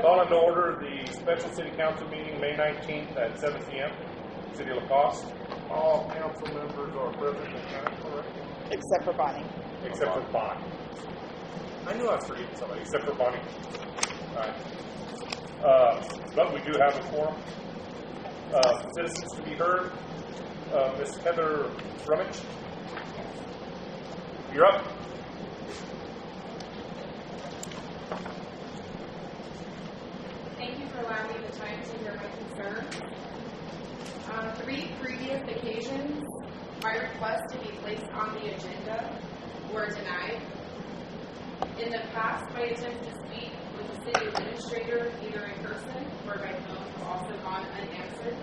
Call into order the special city council meeting May 19th at 7 p.m. City of Coste. All council members are present and counted, correct? Except for Bonnie. Except for Bonnie. I knew I was forgetting somebody, except for Bonnie. All right. But we do have a quorum. Citizens to be heard. Ms. Heather Brummage. You're up. Thank you for allowing me the time to hear my concerns. 3 previous occasions, my request to be placed on the agenda were denied. In the past, my attempts to speak with the city administrator, either in person or by phone, have also gone unanswered.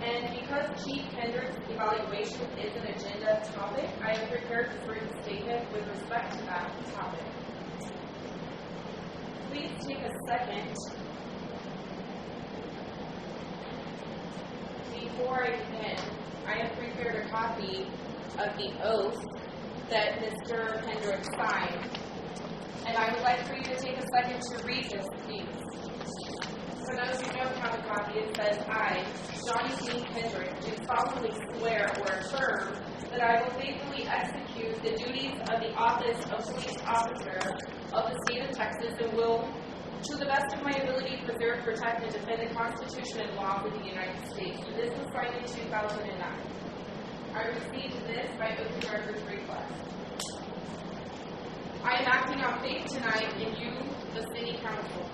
And because Chief Kendricks' evaluation is an agenda topic, I am prepared to bring a statement with respect to that topic. Please take a second before I begin. I have prepared a copy of the oath that Mr. Kendricks signed, and I would like for you to take a second to read this, please. For those who don't have a copy, it says, I, Johnny Kendricks, do solemnly swear or affirm that I will faithfully execute the duties of the office of police officer of the state of Texas and will, to the best of my ability, preserve, protect, and defend the Constitution and laws of the United States. And this was signed in 2009. I received this by open records request. I am acting on faith tonight in you, the City Council.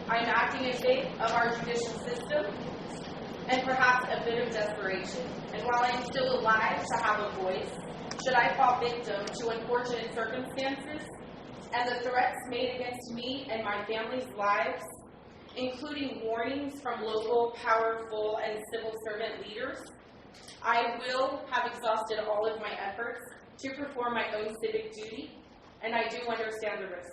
I am acting in faith of our judicial system and perhaps a bit of desperation. And while I am still alive to have a voice, should I fall victim to unfortunate circumstances and the threats made against me and my family's lives, including warnings from local, powerful, and civil servant leaders, I will have exhausted all of my efforts to perform my own civic duty, and I do understand the risks.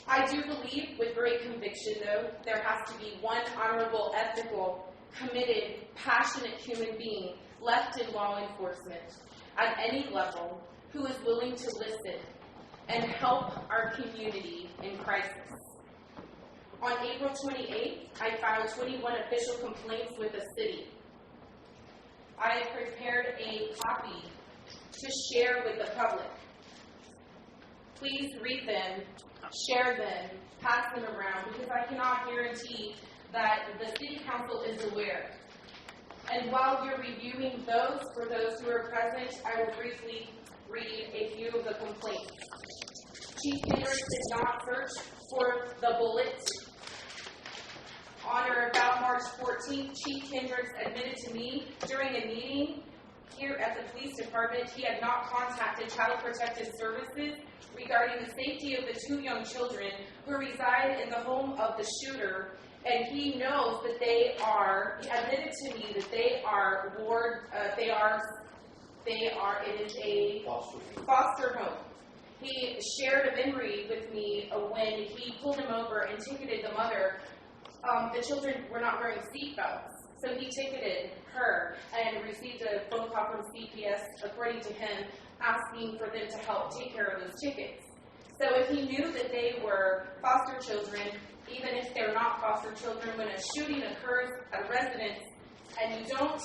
I do believe, with great conviction, though, there has to be one honorable, ethical, committed, passionate human being left in law enforcement at any level who is willing to listen and help our community in crisis. On April 28th, I filed 21 official complaints with the city. I have prepared a copy to share with the public. Please read them, share them, pass them around, because I cannot guarantee that the City Council is aware. And while you're reviewing those, for those who are present, I will briefly read a few of the complaints. Chief Kendricks did not search for the bullet. On or about March 14th, Chief Kendricks admitted to me during a meeting here at the police department he had not contacted Child Protective Services regarding the safety of the 2 young children who reside in the home of the shooter, and he knows that he admitted to me that it is a foster home. He shared a memory with me when he pulled him over and ticketed the mother. The children were not wearing seatbelts, so he ticketed her and received a phone call from CPS, according to him, asking for them to help take care of those tickets. So if he knew that they were foster children, even if they're not foster children, when a shooting occurs at a residence and you don't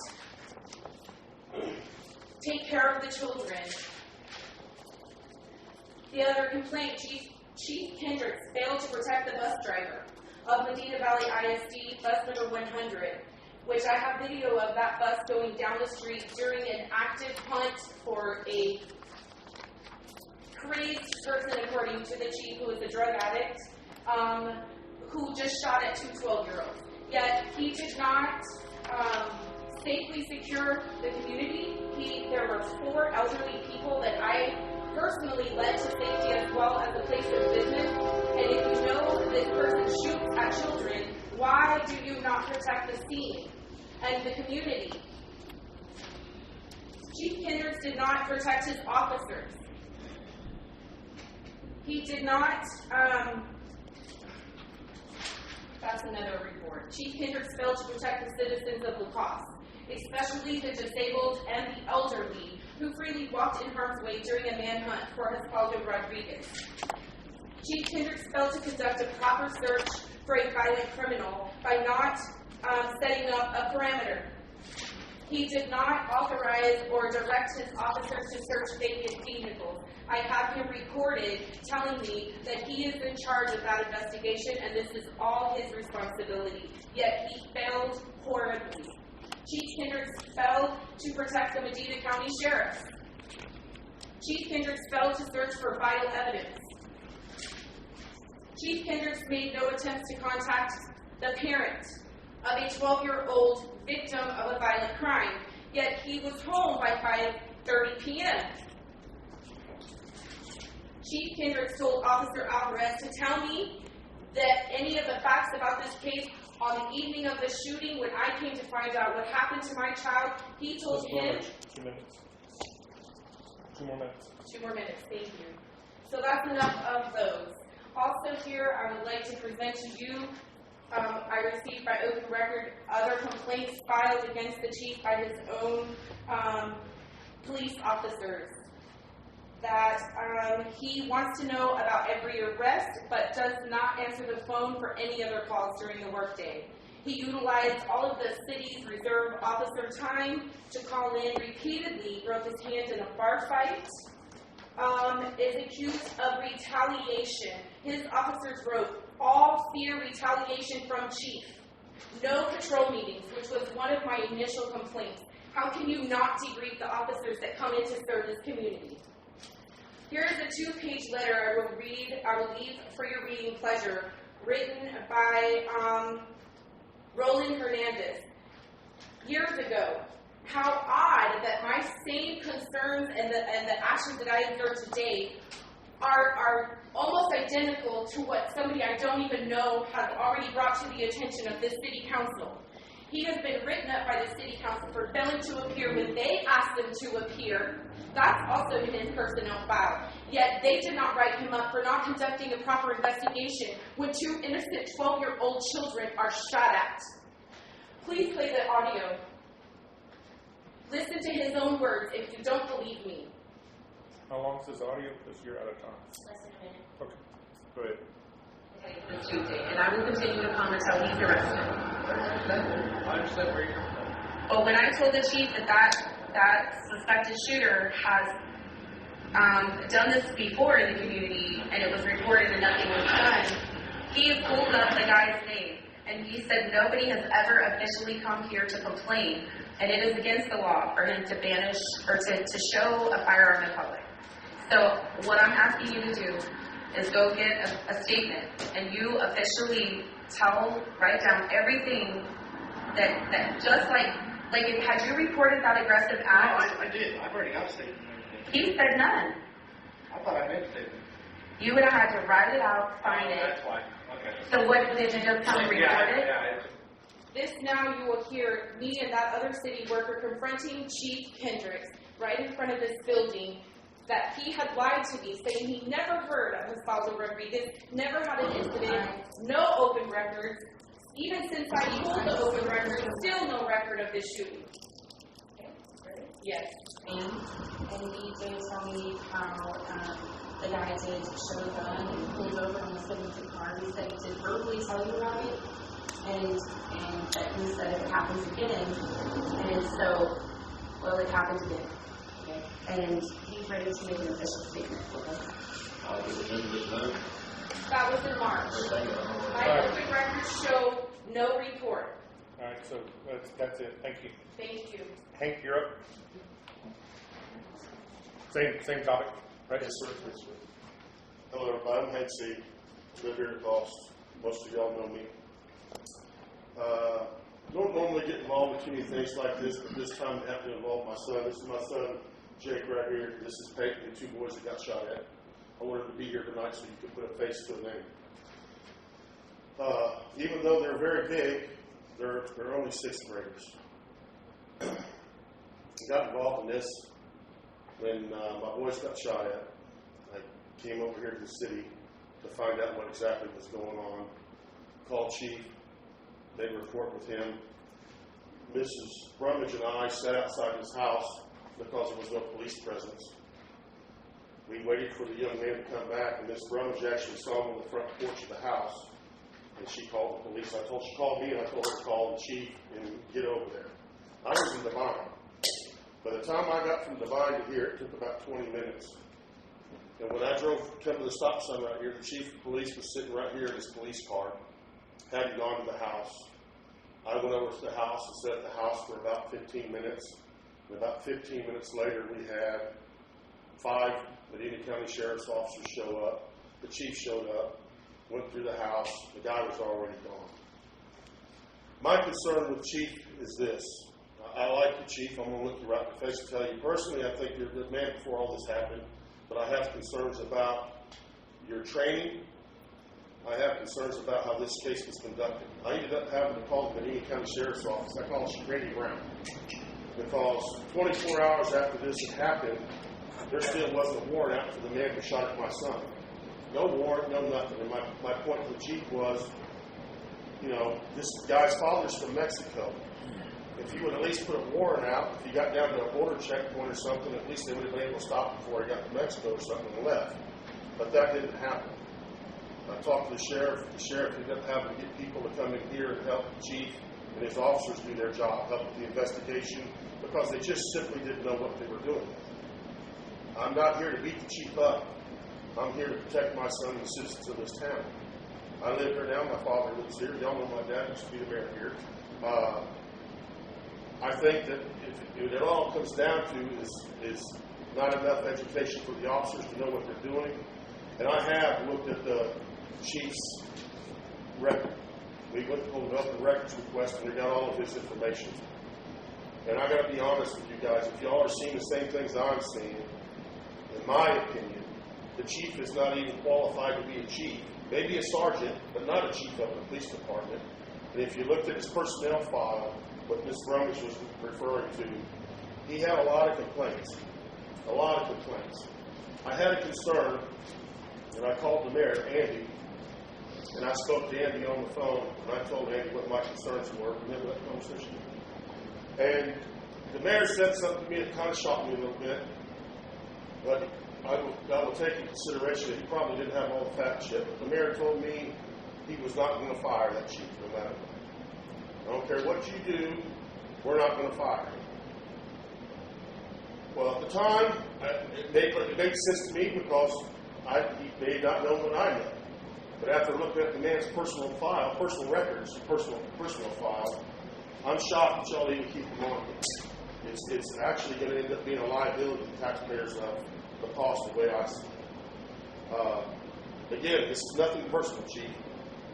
take care of the children. The other complaint, Chief Kendricks failed to protect the bus driver of Medina Valley ISD bus number 100, which I have video of that bus going down the street during an active hunt for a crazed person, according to the chief, who is a drug addict, who just shot at 2 12-year-olds. Yet he did not safely secure the community. There were 4 elderly people that I personally led to safety as well as a place of business. And if you know that this person shoots at children, why do you not protect the scene and the community? Chief Kendricks did not protect his officers. He did not, that's another report. Chief Kendricks failed to protect the citizens of Lacoste, especially the disabled and the elderly, who freely walked in harm's way during a manhunt for Hidalgo Rodriguez. Chief Kendricks failed to conduct a proper search for a violent criminal by not setting up a parameter. He did not authorize or direct his officers to search vacant vehicles. I have him recorded telling me that he is in charge of that investigation and this is all his responsibility. Yet he failed horribly. Chief Kendricks failed to protect the Medina County Sheriff. Chief Kendricks failed to search for vital evidence. Chief Kendricks made no attempts to contact the parent of a 12-year-old victim of a violent crime, yet he was home by 5:30 p.m. Chief Kendricks told Officer Alvarez to tell me that any of the facts about this case on the evening of the shooting, when I came to find out what happened to my child, he told him... 2 minutes. 2 more minutes. 2 more minutes, thank you. So that's enough of those. Also here, I would like to present to you, I received by open record other complaints filed against the chief by his own police officers. That he wants to know about every arrest, but does not answer the phone for any other calls during the workday. He utilized all of the city's reserve officer time to call in repeatedly, broke his hand in a bar fight, is accused of retaliation. His officers wrote, all fear retaliation from chief. No patrol meetings, which was one of my initial complaints. How can you not debrief the officers that come in to serve this community? Here is a 2-page letter I will leave for your reading pleasure, written by Roland Hernandez. Years ago, how odd that my same concerns and the actions that I observe today are almost identical to what somebody I don't even know has already brought to the attention of this city council. He has been written up by the city council for failing to appear when they asked him to appear. That's also in his personnel file. Yet they did not write him up for not conducting a proper investigation when 2 innocent 12-year-old children are shot at. Please play the audio. Listen to his own words if you don't believe me. How long is this audio? Because you're out of time. Less than a minute. Okay. Go ahead. Okay, this Tuesday, and I will continue to comment until he's arrested. I understand where you're coming from. But when I told the chief that suspected shooter has done this before in the community, and it was reported and nothing was done, he pulled up the guy's name, and he said nobody has ever officially come here to complain, and it is against the law for him to banish or to show a firearm in public. So what I'm asking you to do is go get a statement, and you officially write down everything that just like had you reported that aggressive act? No, I did. I've already got a statement. He said none. I thought I made a statement. You would have had to write it out, sign it. That's why. Okay. So what, did you just tell me report it? Yeah. This now you will hear me and that other city worker confronting Chief Kendricks right in front of this building that he had lied to me, saying he never heard of Osvaldo Rodriguez, never had an incident, no open records. Even since I pulled the open records, still no record of this shooting. Yes. And he did tell me how the guy did show a gun and pulled over on the 72 car. He said he did verbally tell you about it, and that he said if it happens again, and so, well, it happened again. Okay. And he's ready to make an official statement. Okay. That was in March. My open records show no report. All right, so that's it. Thank you. Thank you. Hank, you're up. Same topic, right? Yes, sir. Yes, sir. Hello, everybody. I'm Hank Seay. Live here in Coste. Most of y'all know me. Don't normally get involved with too many things like this, but this time it happened to involve my son. This is my son, Jake, right here. This is Peyton, the 2 boys that got shot at. I wanted to be here tonight so you could put a face to a name. Even though they're very big, they're only 6th graders. I got involved in this when my boys got shot at. I came over here to the city to find out what exactly was going on. Called Chief. Made a report with him. Mrs. Brummage and I sat outside his house because there was no police presence. We waited for the young man to come back, and Miss Brummage actually saw him on the front porch of the house, and she called the police. She called me, and I told her to call the chief and get over there. I was in Devine. By the time I got from Devine to here, it took about 20 minutes. And when I come to the stop sign right here, the chief of police was sitting right here in his police car, hadn't gone to the house. I went over to the house and sat at the house for about 15 minutes. And about 15 minutes later, we had 5 Medina County Sheriff's officers show up. The chief showed up, went through the house. The guy was already gone. My concern with Chief is this. I like the chief. I'm going to look you right in the face and tell you personally, I think you're a good man before all this happened. But I have concerns about your training. I have concerns about how this case was conducted. I ended up having to call the Medina County Sheriff's Office. I called Grady Brown because 24 hours after this had happened, there still wasn't a warrant out for the man who shot at my son. No warrant, no nothing. And my point to the chief was, you know, this guy's father's from Mexico. If you would at least put a warrant out, if he got down to a border checkpoint or something, at least they would have been able to stop him before he got to Mexico or something and left. But that didn't happen. I talked to the sheriff. The sheriff ended up having to get people to come in here and help the chief and his officers do their job, help with the investigation, because they just simply didn't know what they were doing. I'm not here to beat the chief up. I'm here to protect my son and the citizens of this town. I live here now. My father lives here. Y'all know my dad used to be the mayor here. I think that if it all comes down to is not enough education for the officers to know what they're doing. And I have looked at the chief's record. We went and pulled up the records request, and we got all of his information. And I got to be honest with you guys, if y'all are seeing the same things I'm seeing, in my opinion, the chief is not even qualified to be a chief. Maybe a sergeant, but not a chief of the police department. And if you looked at his personnel file, what Ms. Brummage was referring to, he had a lot of complaints. A lot of complaints. I had a concern, and I called the mayor, Andy, and I spoke to Andy on the phone, and I told Andy what my concerns were. Remember that conversation? And the mayor said something to me that kind of shocked me a little bit, but I will take into consideration that he probably didn't have all the facts yet. But the mayor told me he was not going to fire that chief no matter what. I don't care what you do, we're not going to fire him. Well, at the time, it made sense to me because he may not know what I know. But after looking at the man's personal file, personal records, personal file, I'm shocked that y'all even keep him on here. It's actually going to end up being a liability to taxpayers of the cost the way I see it. Again, this is nothing personal, Chief.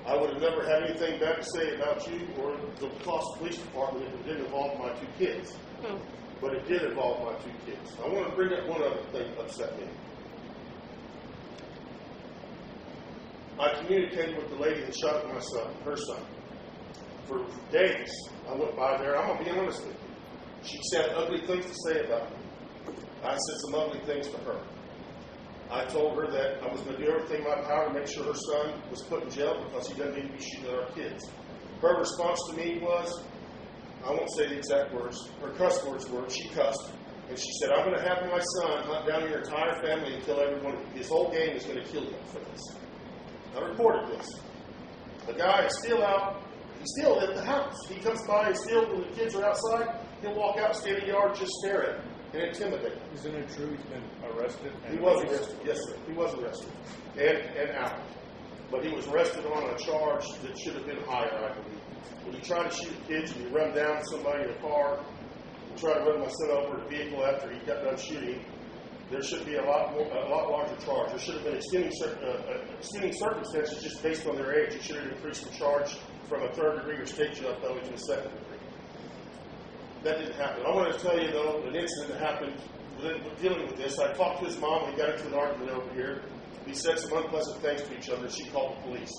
I would have never had anything bad to say about you or the Coste Police Department if it didn't involve my 2 kids. But it did involve my 2 kids. I want to bring up one other thing that upset me. I communicated with the lady that shot at my son, her son. For days, I went by there. I'm going to be honest with you. She said ugly things to say about me. I said some ugly things to her. I told her that I was going to do everything in my power to make sure her son was put in jail because he doesn't need to be shooting at our kids. Her response to me was, I won't say the exact words, her cuss words were, she cussed, and she said, I'm going to have my son hunt down your entire family and kill everyone. His whole gang is going to kill you for this. I reported this. The guy is still out. He's still at the house. He comes by and still, when the kids are outside, he'll walk out, stand in the yard, just stare at them and intimidate them. Isn't it true he's been arrested? He was arrested, yes, sir. He was arrested and out. But he was arrested on a charge that should have been higher, I believe. When you try to shoot kids and you run down somebody in a car, and try to run my son over a vehicle after he got done shooting, there should be a lot larger charge. There should have been extending circumstances just based on their age. It should have increased the charge from a 3rd degree or state jail felony to a 2nd degree. That didn't happen. I want to tell you, though, an incident that happened dealing with this. I talked to his mom. We got into an argument over here. We said some unpleasant things to each other. She called the police.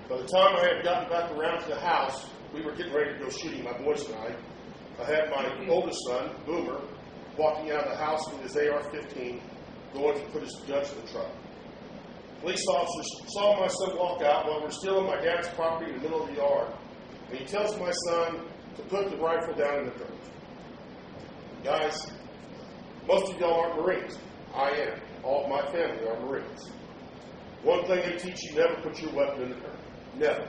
By the time I had gotten back around to the house, we were getting ready to go shooting, my boys and I had my oldest son, Boomer, walking out of the house with his AR-15, going to put his guns in the truck. Police officers saw my son walk out while we're still on my dad's property in the middle of the yard, and he tells my son to put the rifle down in the dirt. Guys, most of y'all aren't Marines. I am. All of my family are Marines. One thing they teach you, never put your weapon in the dirt. Never.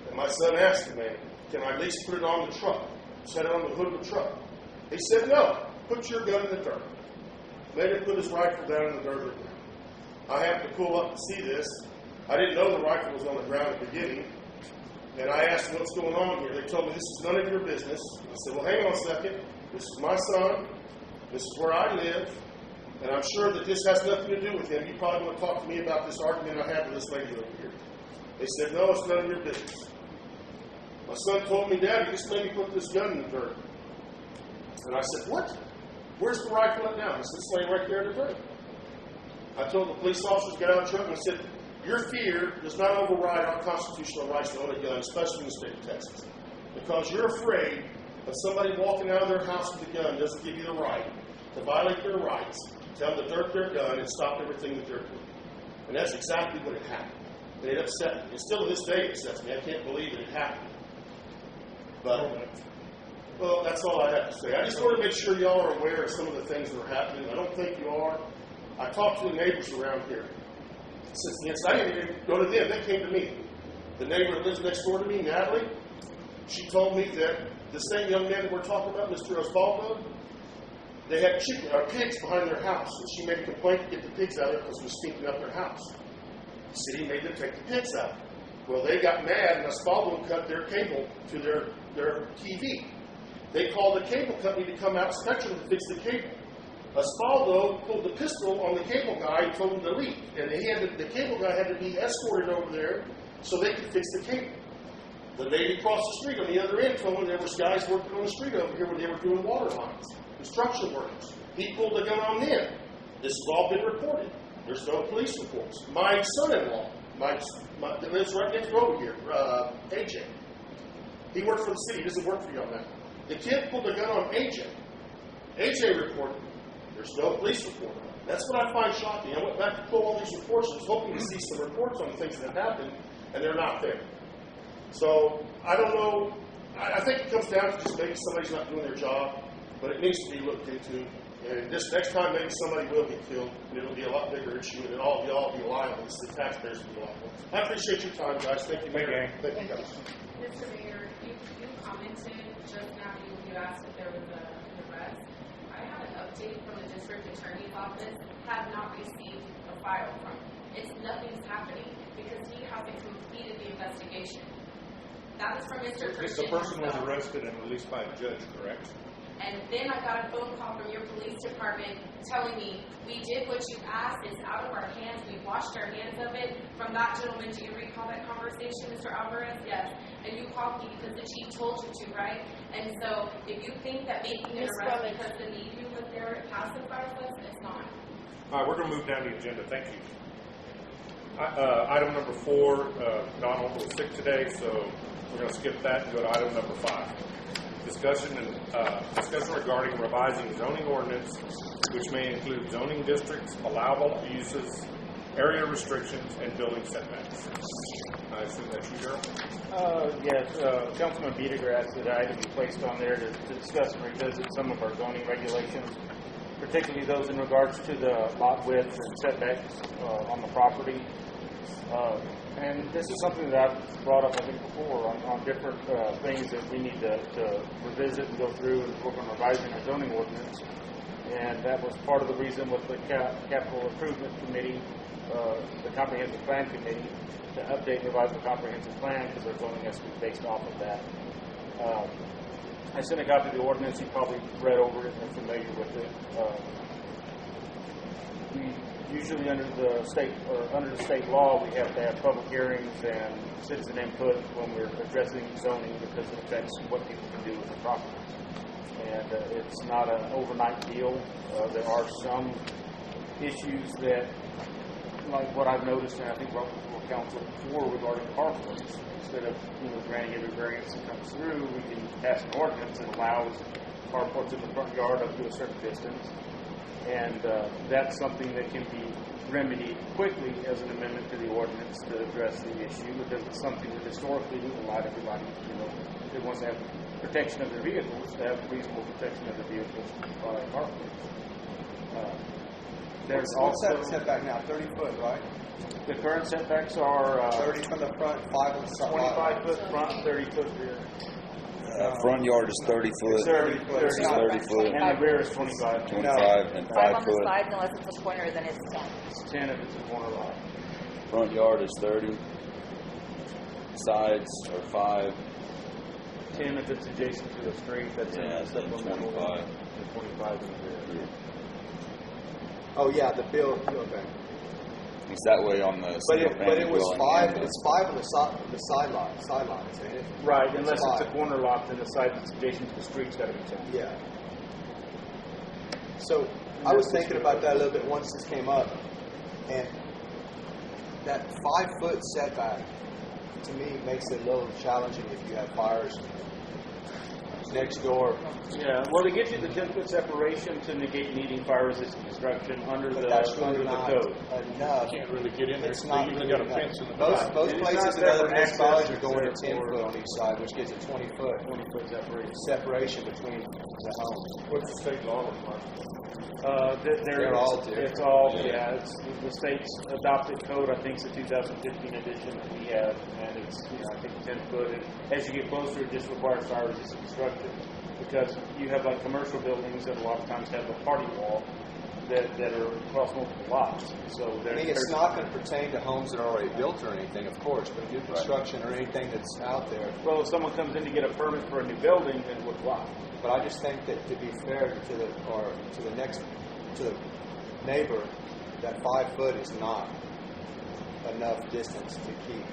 And my son asked me, can I at least put it on the truck? Set it on the hood of the truck. He said, no, put your gun in the dirt. Made him put his rifle down in the dirt. I happened to pull up to see this. I didn't know the rifle was on the ground at the beginning. And I asked them, what's going on here? They told me, this is none of your business. I said, well, hang on a second. This is my son. This is where I live. And I'm sure that this has nothing to do with him. You probably want to talk to me about this argument I had with this lady over here. They said, no, it's none of your business. My son told me, Dad, you just made me put this gun in the dirt. And I said, what? Where's the rifle at now? He said, it's laying right there in the dirt. I told the police officers, get out of the truck, and I said, your fear does not override our constitutional rights to own a gun, especially in the state of Texas. Because you're afraid of somebody walking out of their house with a gun doesn't give you the right to violate their rights, tell them to dirt their gun, and stop everything that they're doing. And that's exactly what had happened. And it upset me. And still to this day it upsets me. I can't believe it happened. But, well, that's all I have to say. I just want to make sure y'all are aware of some of the things that are happening. I don't think you are. I talked to the neighbors around here. Since the incident, I didn't even go to them. They came to me. The neighbor that lives next door to me, Natalie, she told me that the same young man that we're talking about, Mr. Osvaldo, they had pigs behind their house, and she made a complaint to get the pigs out of there because it was stinking up their house. The city made them take the pigs out. Well, they got mad, and Osvaldo cut their cable to their TV. They called the cable company to come out, Spectrum, to fix the cable. Osvaldo pulled the pistol on the cable guy and told him to leave. And the cable guy had to be escorted over there so they could fix the cable. The lady across the street on the other end told me there was guys working on the street over here where they were doing water lines, construction workers. He pulled the gun on them. This has all been reported. There's no police reports. My son-in-law, that lives right next door here, AJ. He works for the city. He doesn't work for y'all now. The kid pulled the gun on AJ. AJ reported. There's no police report. That's what I find shocking. I went back to pull all these reports and was hoping to see some reports on things that happened, and they're not there. So, I don't know. I think it comes down to just maybe somebody's not doing their job, but it needs to be looked into. And this next time, maybe somebody will get killed, and it'll be a lot bigger issue, and all of y'all will be liable. The taxpayers will be liable. I appreciate your time, guys. Thank you, Mayor. Thank you, guys. Mr. Mayor, you commented just now, you asked if there was an arrest. I have an update from the district attorney's office, have not received a file from him. Nothing's happening because he hasn't completed the investigation. That was from Mr. Christian. The person was arrested and released by a judge, correct? And then I got a phone call from your police department telling me, we did what you asked, it's out of our hands, we washed our hands of it. From that gentleman, do you recall that conversation, Mr. Alvarez? Yes. And you called me because the chief told you to, right? And so, if you think that making an arrest because the need was there pacifies us, it's not. All right, we're going to move down the agenda. Thank you. Item number 4, Donald was sick today, so we're going to skip that and go to item number 5. Discussion regarding revising zoning ordinance, which may include zoning districts, allowable uses, area restrictions, and building setbacks. I assume that's you, Darryl? Yes, Councilman Biederer asked that I be placed on there to discuss and revisit some of our zoning regulations, particularly those in regards to the lot width and setbacks on the property. And this is something that I've brought up, I think, before on different things that we need to revisit and go through and work on revising our zoning ordinance. And that was part of the reason with the Capital Improvement Committee, the Comprehensive Plan Committee, to update and revise the Comprehensive Plan because our zoning has to be based off of that. I sent a copy of the ordinance. You probably read over it and are familiar with it. We usually under the state law, we have to have public hearings and citizen input when we're addressing zoning because it affects what people can do with their property. And it's not an overnight deal. There are some issues that, like what I've noticed, and I think brought before council before regarding carports. Instead of granting every variance that comes through, we can pass an ordinance that allows carports in the front yard up to a certain distance. And that's something that can be remedied quickly as an amendment to the ordinance to address the issue because it's something that historically we've allowed everybody, that wants to have protection of their vehicles, to have reasonable protection of their vehicles by carports. There's What's that also, setback now? 30 foot, right? the current setbacks are 30 from the front, 5 on the side. 25 foot front, 30 foot rear. Front yard is 30 foot. 30 foot. It's 30 foot. And the rear is 25. 25 and 5 5 on the foot. sides, unless it's a corner, then it's 10. It's 10 if it's a corner lot. Front yard is 30. Sides are 5. 10 if it's adjacent to the street, that's in Yeah, the it's then supplemental. 25. And 25 in the rear. Oh, yeah, the bill, okay. It's that way on the But single family it was dwelling 5, and the- it's 5 on the sidelines, ain't it? Right, unless it's a 5. corner lot, then the side that's adjacent to the street's got to be 10. Yeah. So I was thinking about that a little bit once this came up, and that 5 foot setback to me makes it a little challenging if you have fires next door. Yeah, well, to get you the 10-foot separation to negate needing fire-resistant construction under But the that's really under the not code. enough. Can't really get in there. It's They not usually really got a fence in the enough. back. Most It is places not in other separate municipalities access, are going to it's 10 for- foot on each side, which gives a 20 foot 20-foot separation. separation between the homes. What's the state law requirement? They're all different. It's all, Yeah. it's the state's adopted code. I think it's the 2015 edition that we have, and it's, I think 10 foot. And as you get closer, it just requires fire resistant construction because you have like commercial buildings that a lot of times have a party wall that are across multiple lots. So I mean, it's not going to pertain to homes that are already built or anything, of course, but new construction or anything that's out there. Well, if someone comes in to get a permit for a new building, then it would apply. But I just think that to be fair to the neighbor, that 5 foot is not enough distance to keep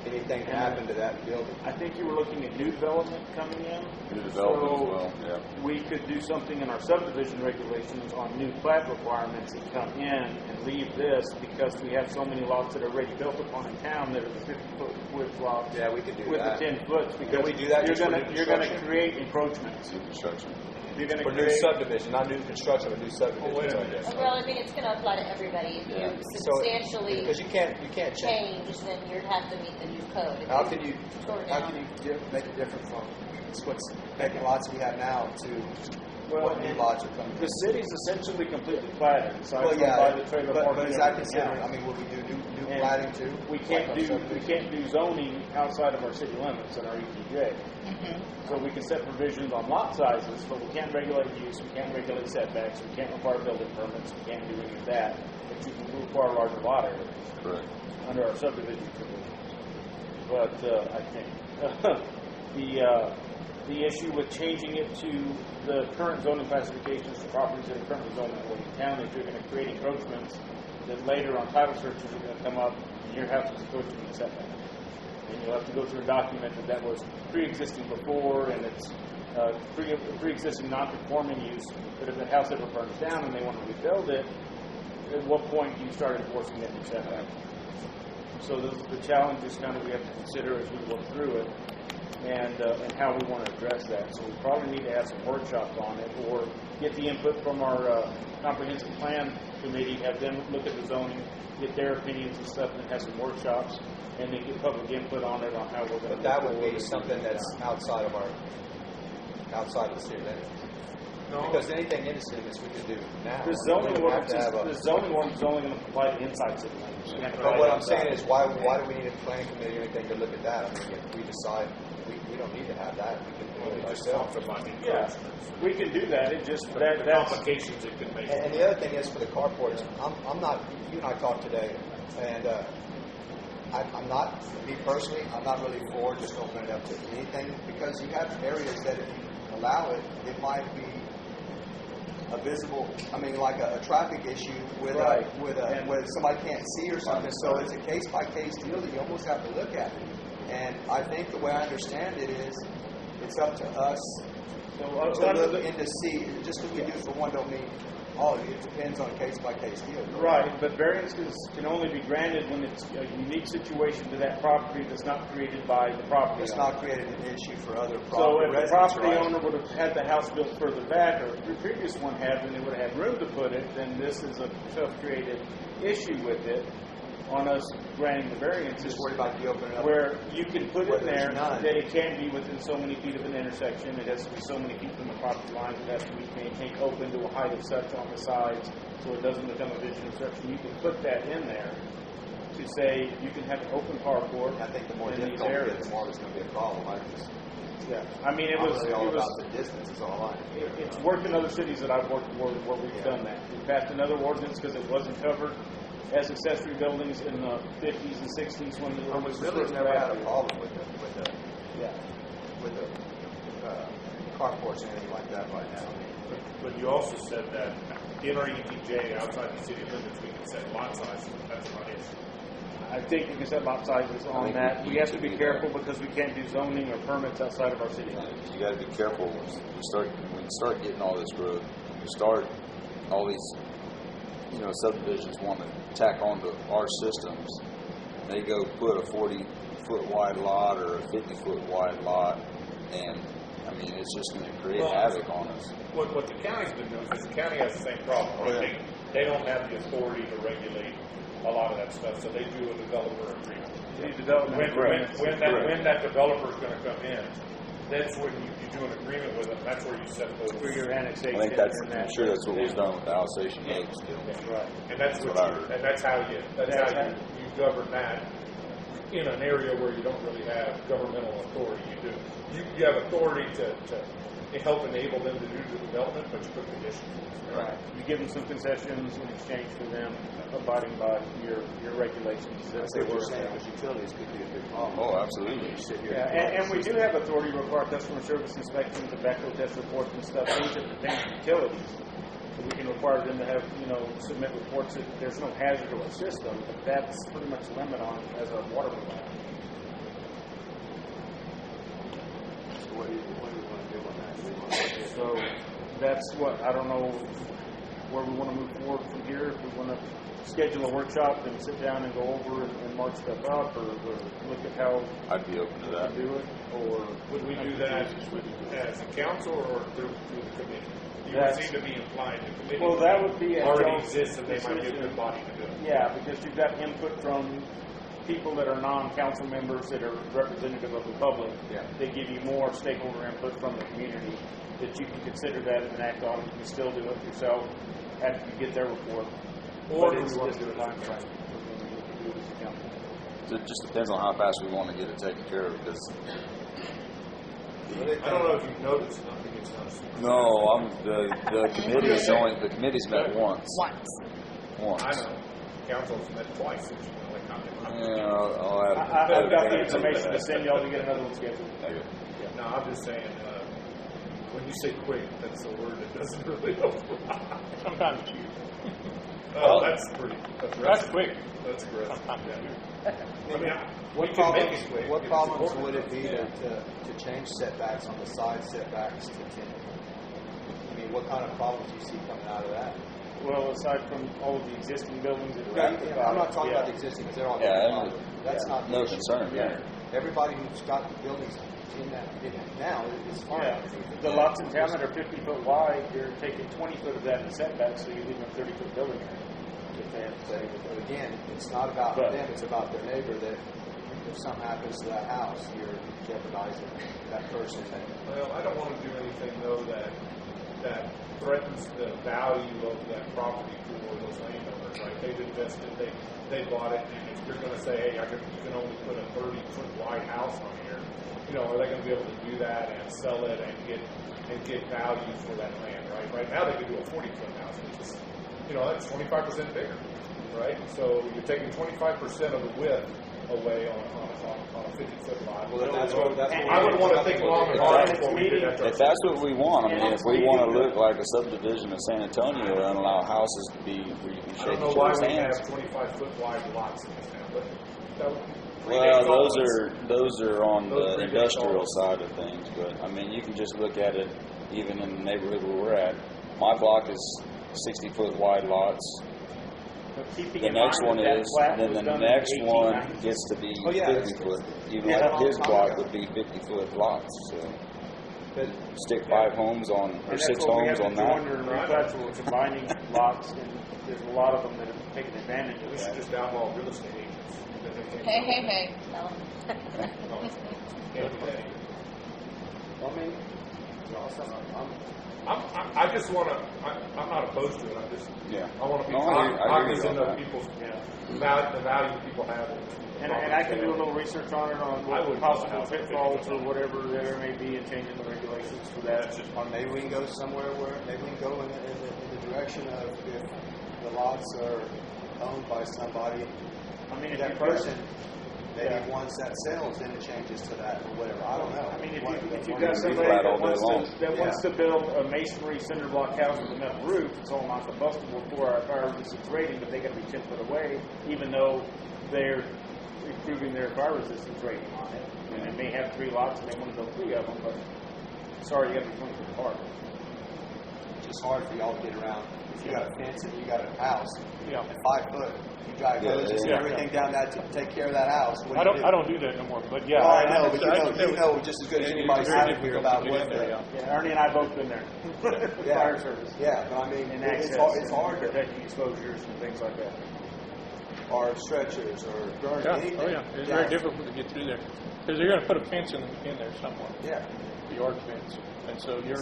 anything to happen to that building. I think you were looking at new development coming in. New development as So well, yeah. we could do something in our subdivision regulations on new plat requirements that come in and leave this because we have so many lots that are already built upon in town that are the 50-foot width lots. Yeah, we could do with that. the 10 foot because Can we do that you're just for gonna new you're gonna construction? create encroachments. New construction. You're gonna For new create subdivision, not new construction, but new subdivision. wait a minute. Well, I mean, it's going to apply to everybody. If Yeah. you substantially Because you can't change. change, then you'd have to meet the new code. If How you can you tore how down- can you make it different from what's vacant lots we have now to Well, what new lots are coming? the city's essentially completely platted. Aside Well, from yeah, by the trailer but parking is and that everything considered? else. I mean, will we do new And platting too? We Like on subdivision? can't do zoning outside of our city limits in our ETJ. So we can set provisions on lot sizes, but we can't regulate use, we can't regulate setbacks, we can't require building permits, we can't do any of that. But you can require larger lot areas Correct. under our subdivision provisions. But I think the issue with changing it to the current zoning classifications for properties that are currently zoned that way in town is you're going to create encroachments that later on title searches are going to come up and your house is encroaching in the setback. And you'll have to go through a document that was pre-existing before and it's pre-existing non-conforming use. But if the house ever burns down and they want to rebuild it, at what point do you start enforcing that new setback? So those are the challenges kind of we have to consider as we work through it and how we want to address that. So we probably need to have some workshops on it or get the input from our comprehensive plan committee, have them look at the zoning, get their opinions and stuff, and have some workshops, and then get public input on it on how we're going to. But that would be something that's outside of the city limits. No. Because anything in the city limits we can do now. The zoning We don't have ordinance to have a- is only going to apply to inside city limits. You have to But apply what to I'm saying outside. is, why do we need a planning committee or anything to look at that? I mean, if we decide we don't need to have that, we can do it Just ourselves. talk about Yeah, encroachments. we can do that. It just The that's complications it could make. And the other thing is for the carports, I'm not, you and I talked today, and I'm not, me personally, I'm not really for just opening it up to anything, because you have areas that if you allow it, it might be a visible, like a traffic issue with Right. where somebody can't see or something, so it's a case-by-case deal that you almost have to look at. And I think the way I understand it is, it's up to us to look into see, just because we do it for one don't mean, it depends on a case-by-case deal. Right, but variances can only be granted when it's a unique situation to that property that's not created by the property It's owner. not created an issue for other So property if the residents, property right? owner would have had the house built further back, or the previous one had, and they would have had room to put it, then this is a self-created issue with it. on us granting the I'm variances, just worried about you opening up. where you can put in Where there's there none. that it can be within so many feet of an intersection, it has to be so many feet from the property lines, it has to be maintained open to a height of such on the sides, so it doesn't become a vision obstruction. You can put that in there to say you can have an open carport I think the more in these difficult it areas. gets, the more it's going to be a problem. Yeah, I mean, it I'm was, really all it was, about the distance is all I am. it's worked in other cities that I've worked where we've done that. We passed another ordinance because it wasn't covered as accessory buildings in the 50s and 60s when the We ordinance was really first never had a drafted. problem with Yeah. the carports and anything like that right now. But you also said that in our ETJ, outside the city limits, we can set lot size. That's not it. I think we can set lot sizes I on think that. we We have need to to be do careful that. because we can't do zoning or permits outside of our city limits. You got to be careful when we start getting all this growth. When we start all these, subdivisions want to tack onto our systems. They go put a 40-foot wide lot or a 50-foot wide lot, and I mean it's just going to create havoc on us. What the county's been doing, because the county has the same problem, right? They don't have the authority to regulate a lot of that stuff, so they do a developer agreement. When that developer is going to come in, that's when you do an agreement with them. That's where you set those. For your annexation. I think I'm sure that's what was done with the Alsatian Lakes deal. Right. And that's what I heard. and that's how you govern that in an area where you don't really have governmental authority. You have authority to help enable them to do the development, but you put conditions. Right. You give them some concessions in exchange for them abiding by your regulations. That's what you're saying, because utilities could be a big problem. Oh, absolutely. Yeah, and we do have authority to require customer service inspections, tobacco test reports and stuff, things that pertain to utilities. So we can require them to have, submit reports that there's no hazard to our system, but that's pretty much the limit on as a water provider. So what do you want to do on that? So that's what, I don't know where we want to move forward from here. If we want to schedule a workshop and sit down and go over and mark stuff up, or look at how I'd be open to that. to do it, or Would we do that as a council or through the committee? You would seem to be implying the committee. Well, that would be already y'all's exists, and they might be a decision. good body to do it. Yeah, because you've got input from people that are non-council members that are representative of the public. Yeah. They give you more stakeholder input from the community that you can consider that and act on. You can still do it yourself after you get their report. Or But do it's we want just to do a it time as a frame. council? We can do it as a council. It just depends on how fast we want to get it taken care of. Because I don't know if you've noticed, I think it's noticed. no, the committee's met once. Once. I know. Council's met twice since you know, Yeah, I'll add. I've got the information to send y'all to get another one scheduled. Okay. No, I'm just saying, when you say quick, that's a word that doesn't really apply. Sometimes you. Oh, that's pretty. That's quick. That's aggressive. Yeah. I mean, What we can make problems, it quick. what if it's problems important. would it be to change setbacks on the side setbacks to 10? I mean, what kind of problems do you see coming out of that? Well, aside from all of the existing buildings that are Yeah, active, I'm not talking about the existing, because they're all Yeah, getting bothered. That's not the No issue. concern there. Everybody who's got buildings in that now is fine. Yeah, the lots in town that are 50-foot wide, you're taking 20 foot of that in setback, so you leave them 30-foot building area. If they have to say But again, it's not about But- them, it's about their neighbor, that if something happens to that house, you're jeopardizing that person. Well, I don't want to do anything though that threatens the value of that property for those landowners, right? They've invested, they bought it, and if you're going to say, hey, you can only put a 30-foot wide house on here, are they going to be able to do that and sell it and get value for that land, right? Right now they can do a 40-foot house, which is, that's 25% bigger, right? So you're taking 25% of the width away on a 50-foot lot. Well, that's what I would want to think long and hard before we did that. If that's what we want, I mean, if we want to look like a subdivision of San Antonio and allow houses to be where you can I shake don't know each why other's we hands. have 25-foot wide lots in this town, but that Well, predates all of us. those are on Those the predates industrial all of us. side of things, but I mean, you can just look at it even in the neighborhood where we're at. My block is 60-foot wide lots. But keeping The in next mind one that is, plat and then was the done in next one 1890s. gets to be Oh, yeah, 50-foot. Even Yeah, like his long time block ago. would be 50-foot lots. So But stick 5 homes on or And 6 that's what we homes have on to that. join and replat, so we're combining lots, and there's a lot of them that have taken advantage of We that. should just outlaw real estate agents. Hey. No. Can't do that either. I mean, I just want to, I'm not opposed to it, I want to be No, I hear you cognizant on of that. people's, Yeah. the value people have. And I can do a little research on it, on I what wouldn't possible know how to pitfalls figure it or out. whatever there may be in changing the regulations for that. or maybe we can go somewhere where, maybe we can go in the direction of if the lots are owned by somebody, I mean, if that you person, maybe Yeah. once that sells, then it changes to that or whatever. I don't know. I mean, if One- you've got somebody flat that all day long. wants to build a masonry cinder block house with a metal roof, it's all non-combustible for our fire resistance rating, but they got to be 10 foot away, even though they're improving their fire resistance rating on it. And they may have 3 lots and they want to build 3 of them, but sorry, you got to be 20 foot apart. It's just hard for y'all to get around. If you got a fence and you got a house Yeah. at 5 foot, you drive hoses and yeah. everything down that to take care of that house. What I do you don't do that no more, but yeah. Well, I know, but understand. you know just as good as anybody sitting here about what the, Yeah, Ernie and I both been there. Yeah. Fire service. yeah, but I mean, And it's access. hard, it's hard to, Protecting exposures and things like that. or stretchers or burn Yeah, anything. oh yeah, it's down. very difficult to get through there, because they're gonna put a fence in there somewhere, Yeah. the yard fence, and so you're,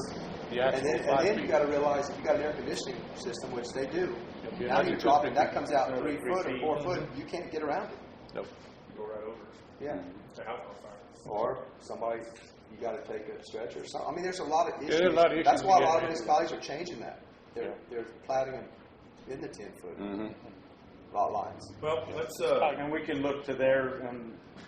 the And actual then, 5 you feet. got to realize if you got an air conditioning system, which they do, Yeah, now yeah. you drop it, that comes out Another 3 3 foot or feet. 4 foot, you can't get around it. Nope. Go right over it. Yeah. The house on fire. Or somebody, you got to take a stretcher or something. I mean, there's a lot of issues. there's a lot of That's issues why a to lot get of into. municipalities are changing that. They're platting them in the 10 foot lot lines. Well, let's, And we can look to their,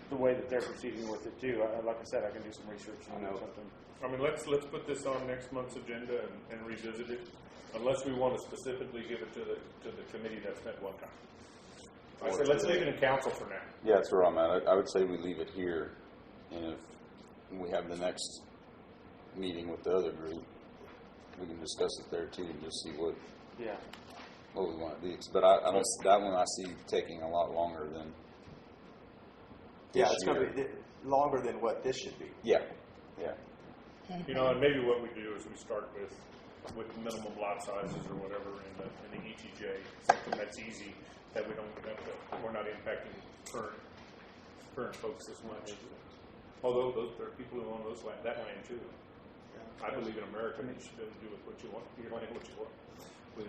the way that they're proceeding with it too. Like I said, I can do some research on something. I mean, let's put this on next month's agenda and revisit it, unless we want to specifically give it to the committee that's met one time. I said, let's leave it in council for now. Yeah, that's where I'm at. I would say we leave it here, and if we have the next meeting with the other group, we can discuss it there too, and just see what Yeah. we want to do. But I don't, that one I see taking a lot longer than Yeah, this it's going year. to be longer than what this should be. Yeah, yeah. You know, and maybe what we do is we start with minimum lot sizes or whatever in the ETJ, something that's easy, that we don't have to, we're not impacting current folks as much. Although there are people who own that land too. I believe in America, you should be able to do with what you want, your land what you want.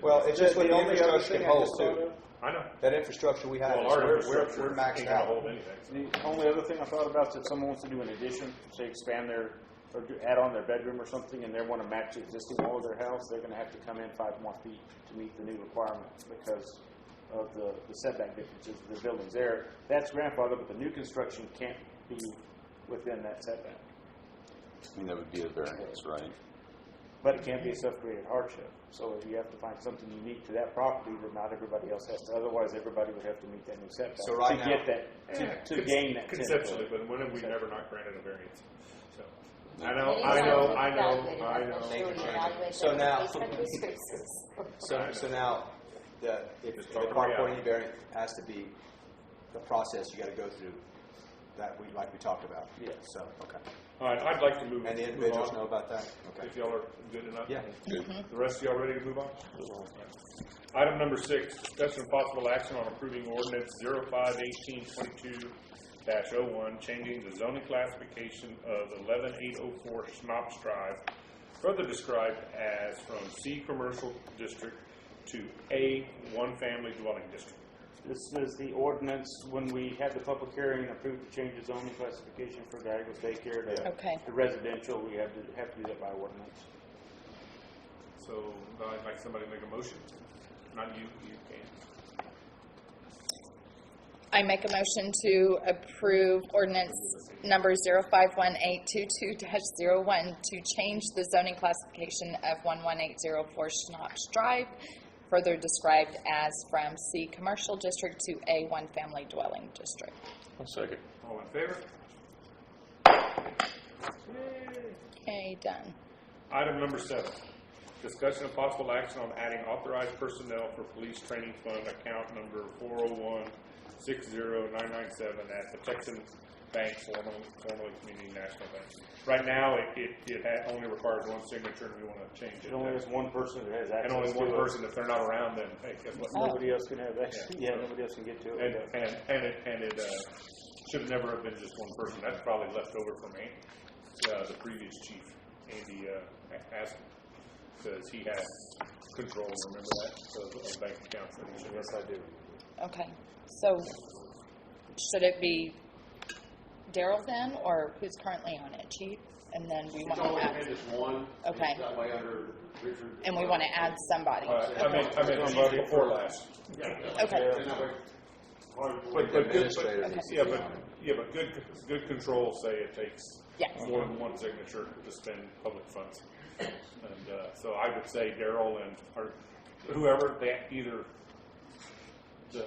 Well, it's just what the only other infrastructure thing can I hold just thought too. of- I know. That infrastructure we have, Well, our we're infrastructure maxed ain't gonna out. hold anything. The only other thing I thought about is if someone wants to do an addition, say expand their, or add on their bedroom or something, and they want to match the existing wall of their house, they're going to have to come in 5 more feet to meet the new requirements because of the setback differences of the buildings there. That's grandfathered, but the new construction can't be within that setback. I mean, that would be a variance, right? But it can't be a self-created hardship. So if you have to find something unique to that property that not everybody else has to, otherwise everybody would have to meet that new setback So right to now- get that, to gain that 10 foot. Conceptually, but when have we never not granted a variance? So, I It know. is always evaluated. I That's know. why we evaluate So them now- based on resources. So now, if Just the talk carporting reality. variant has to be the process you got to go through, that we talked about. Yeah. So, okay. All right, I'd like to move. And the move individuals on, know about that? Okay. If y'all are good enough. Yeah. The rest of y'all ready to move on? Item number 6, discussion of possible action on approving ordinance 05-1822-01, changing the zoning classification of 11804 Schnapps Drive, further described as from C Commercial District to A One Family Dwelling District. This is the ordinance when we had the public hearing and approved the change of zoning classification for Diagonal Daycare to residential. We have to do that by ordinance. So I'd like somebody to make a motion. Not you, you can. I make a motion to approve ordinance number 051822-01 to change the zoning classification of 11804 Schnapps Drive, further described as from C Commercial District to A One Family Dwelling District. One second. All in favor? Okay, done. Item number 7, discussion of possible action on adding authorized personnel for police training fund account number 401-60997 at the bank, formerly Community National Bank. Right now, it only requires one signature, and we want to change it. It only has one person that has access And only to one it. person, if they're not around, then, hey, guess what? Nobody else can have access. Yeah, nobody else can get to it. And it should never have been just one person. That's probably left over from the previous chief, Andy asked, because he had control, remember that, of bank accounts. Yes, I do. Okay, so should it be Daryl then, or who's currently on it, chief? And then we want to add. Just one. Okay. That way under Richard. And we want to add somebody. I meant chief before last. Okay. But good control say it takes Yes. more than one signature to spend public funds. And so I would say Daryl or whoever, either the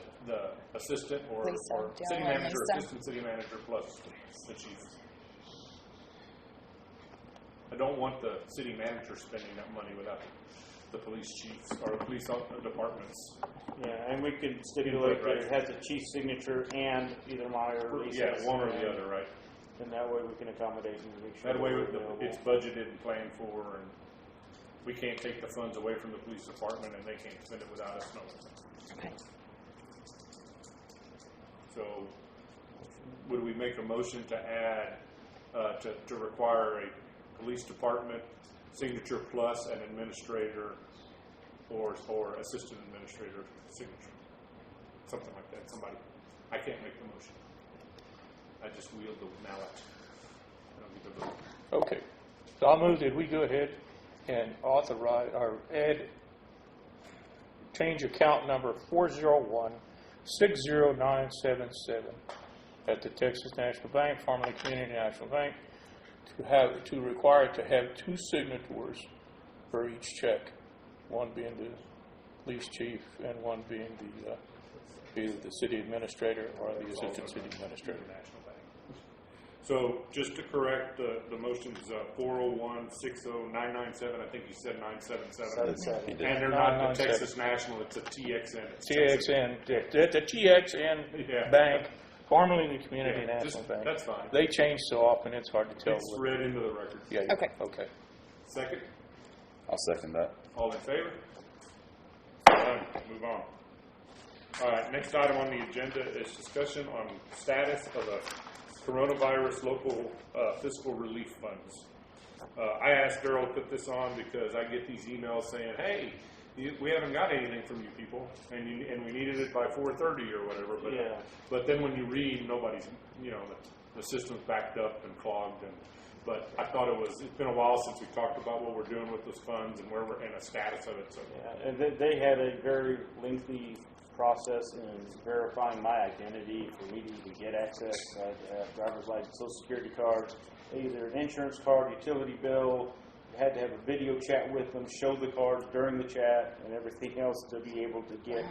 assistant or city Daryl, manager, Lisa. assistant city manager plus the chief. I don't want the city manager spending that money without the police chiefs or police departments. Yeah, and we can stipulate that it has a chief signature and either my or Lisa's. Yeah, one or the other, right? And that way we can accommodate and make sure. That way it's budgeted and planned for, and we can't take the funds away from the police department, and they can't spend it without us knowing. Okay. So, would we make a motion to add, to require a police department signature plus an administrator or assistant administrator signature? Something like that, somebody. I can't make the motion. I just wield the mallet. I don't need to vote. Okay. So I'll move that we go ahead and authorize, or change account number 401-60977 at the Texas National Bank, formerly Community National Bank, to require to have two signators for each check, one being the police chief and one being either the city administrator or the assistant city administrator. So just to correct, the motion's 401-60997. I think you said 977. And they're not the Texas National, it's a TXN. TXN, the TXN Bank, formerly the Community National Bank. That's fine. They change so often, it's hard to tell. It's read into the record. Yeah. Okay. Okay. Second? I'll second that. All in favor? Done. Move on. All right, next item on the agenda is discussion on status of the coronavirus local fiscal relief funds. I asked Daryl to put this on because I get these emails saying, hey, we haven't got anything from you people, and we needed it by 4:30 or whatever. But then when you read, nobody's, the system's backed up and clogged. But I thought it's been a while since we talked about what we're doing with those funds and where we're in a status of it. So. Yeah, and they had a very lengthy process in verifying my identity for me to even get access. I had to have driver's license, social security cards, either an insurance card, utility bill. I had to have a video chat with them, show the cards during the chat, and everything else to be able to get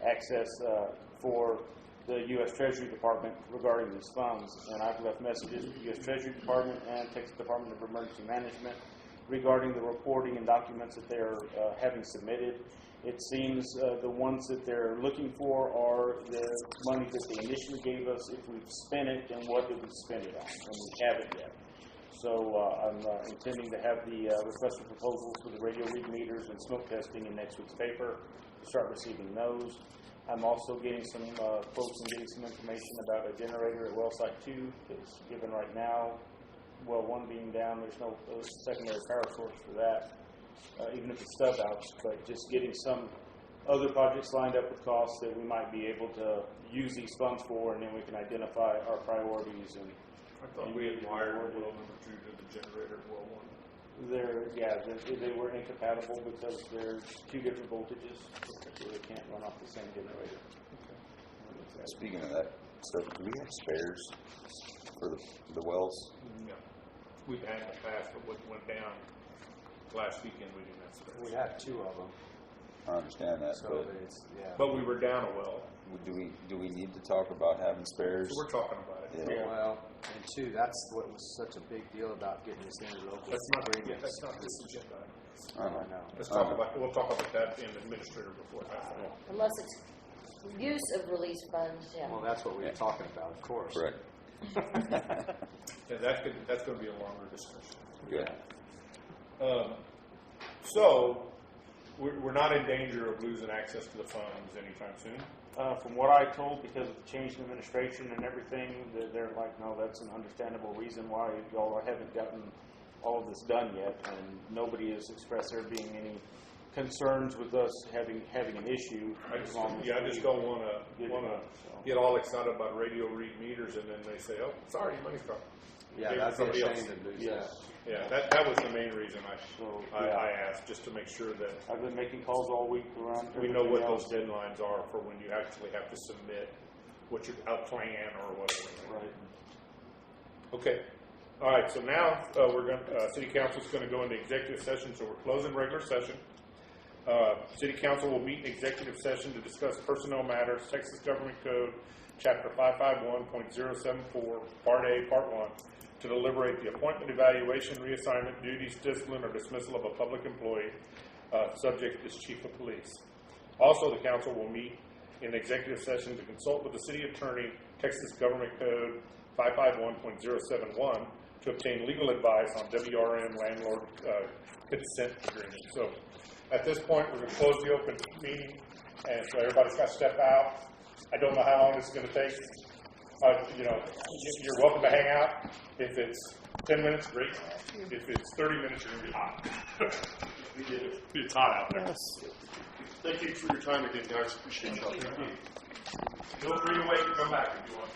access for the U.S. Treasury Department regarding these funds. And I've left messages with the U.S. Treasury Department and Texas Department of Emergency Management regarding the reporting and documents that they're having submitted. It seems the ones that they're looking for are the money that they initially gave us, if we've spent it, and what did we spend it on, and we haven't yet. So I'm intending to have the request for proposals for the radio read meters and smoke testing in next week's paper to start receiving those. I'm also getting some quotes and getting some information about a generator at well site 2 that's given right now. Well 1 being down, there's no secondary power source for that. Even if it's stub outs, but just getting some other projects lined up with costs that we might be able to use these funds for, and then we can identify our priorities. And I thought we had wired well number 2 to the generator at well 1. They were incompatible because they're two different voltages, so they can't run off the same generator. Okay. Speaking of that stuff, do we have spares for the wells? No. We've had in the past, but what went down last weekend, we didn't have spares. We have 2 of them. I understand that, So but we were down a well. do we need to talk about having spares? So we're talking about it. Yeah. Well, and 2, that's what was such a big deal about getting this into local agreements. That's not this agenda. I know. We'll talk about that in the administrator report. Unless it's use of release funds, yeah. Well, that's what we were talking about, of course. Correct. And that's gonna be a longer discussion. Good. So, we're not in danger of losing access to the funds anytime soon? From what I told, because of the change in administration and everything, they're like, no, that's an understandable reason why y'all haven't gotten all of this done yet, and nobody has expressed there being any concerns with us having an issue. I just don't wanna get all excited about radio read meters and then they say, oh, sorry, your money's gone. Yeah, Maybe that's a somebody shame else. to do. Yeah. Yeah, that was the main reason I asked, just to make sure that I've been making calls all week around. we know what everything those else. deadlines are for when you actually have to submit what your plan or whatever. Right. Okay. All right, so now City Council's going to go into executive session, so we're closing regular session. City Council will meet in executive session to discuss personnel matters, Texas Government Code, Chapter 551.074, Part A, Part 1, to deliberate the appointment, evaluation, reassignment, duties, discipline, or dismissal of a public employee. Subject is Chief of Police. Also, the Council will meet in executive session to consult with the City Attorney, Texas Government Code 551.071, to obtain legal advice on WRM landlord consent agreement. So, at this point, we're going to close the open meeting, and so everybody's got to step out. I don't know how long this is going to take. You're welcome to hang out. If it's 10 minutes, great. If it's 30 minutes, you're going to be hot. It's hot out there. Thank you for your time again, guys. Appreciate y'all. Feel free to wait and come back if you want.